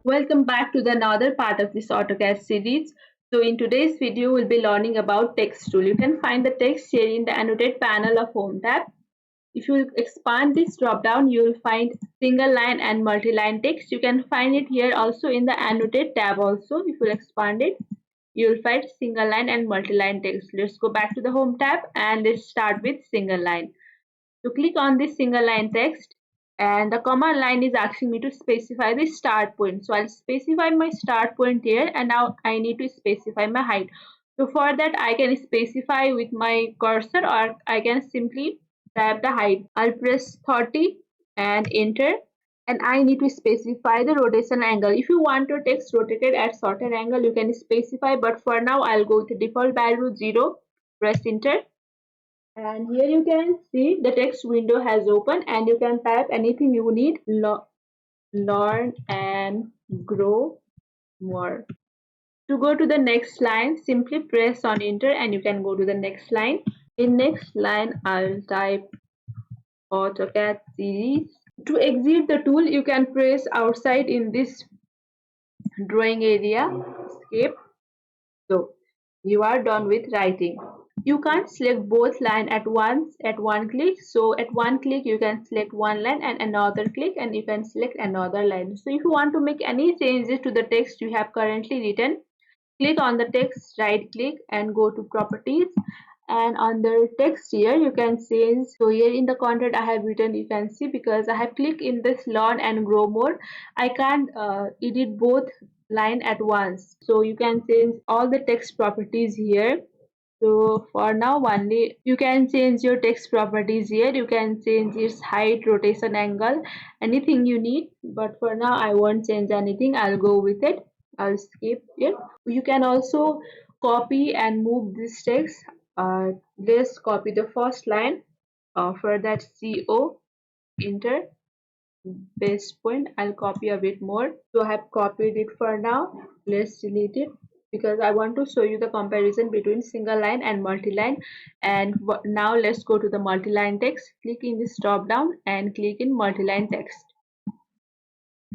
Welcome back to the another part of this AutoCAD series. So in today's video, we'll be learning about text tool. You can find the text here in the annotate panel of Home tab. If you expand this drop down, you will find single line and multi-line text. You can find it here also in the annotate tab also. If you expand it, you will find single line and multi-line text. Let's go back to the Home tab and let's start with single line. So click on this single line text and the command line is asking me to specify the start point. So I'll specify my start point here and now I need to specify my height. So for that I can specify with my cursor or I can simply type the height. I'll press 30 and enter and I need to specify the rotation angle. If you want your text rotated at certain angle you can specify, but for now I'll go with the default value 0. Press enter. And here you can see the text window has opened and you can type anything you need. Learn and grow more. To go to the next line, simply press on enter and you can go to the next line. In next line, I'll type AutoCAD series. To exit the tool, you can press outside in this drawing area, escape. So you are done with writing. You can't select both line at once at one click. So at one click you can select one line and another click and you can select another line. So if you want to make any changes to the text you have currently written, click on the text, right click and go to properties, and under text here you can change. So here in the content I have written, you can see because I have clicked in this learn and grow more, I can't edit both line at once. So you can change all the text properties here. So for now only you can change your text properties here. You can change its height, rotation angle, anything you need, but for now I won't change anything. I'll go with it. I'll skip it. You can also copy and move this text. Let's copy the first line. For that, CO, enter, paste point. I'll copy a bit more. So I have copied it for now. Let's delete it because I want to show you the comparison between single line and multi-line. And now let's go to the multi-line text. Click in this drop down and click in multi-line text.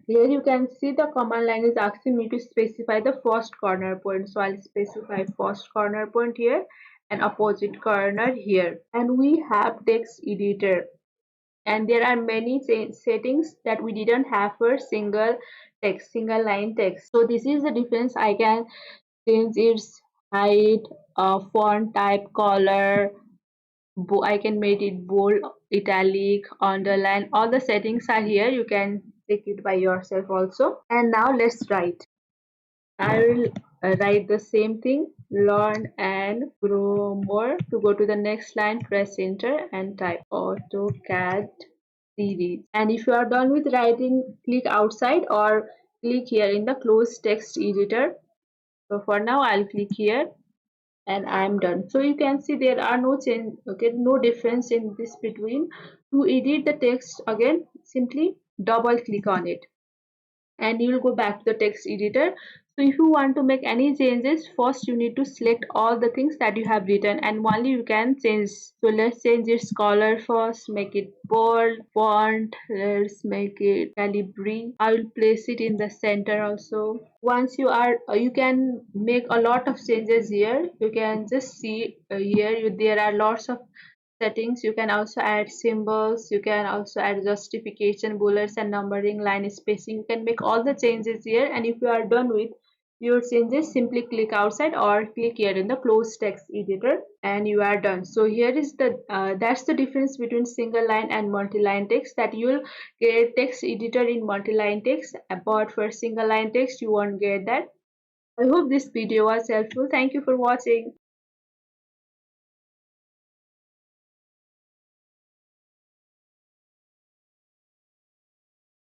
Here you can see the command line is asking me to specify the first corner point. So I'll specify first corner point here and opposite corner here. And we have text editor. And there are many settings that we didn't have for single line text. So this is the difference. I can change its height, font type, color. I can make it bold, italic, underline. All the settings are here. You can check it by yourself also. And now let's write. I will write the same thing, learn and grow more. To go to the next line, press enter and type AutoCAD series. And if you are done with writing, click outside or click here in the close text editor. So for now I'll click here and I'm done. So you can see there are no change, okay, no difference in this between. To edit the text again, simply double click on it and you will go back to the text editor. So if you want to make any changes, first you need to select all the things that you have written and only you can change. So let's change its color first, make it bold, font, let's make it calibre. I will place it in the center also. Once you are you can make a lot of changes here. You can just see here there are lots of settings. You can also add symbols, you can also add justification, bullets and numbering, line spacing. You can make all the changes here, and if you are done with your changes, simply click outside or click here in the close text editor and you are done. So here is the that's the difference between single line and multi-line text, that you'll get text editor in multi-line text, but for single line text you won't get that. I hope this video was helpful. Thank you for watching.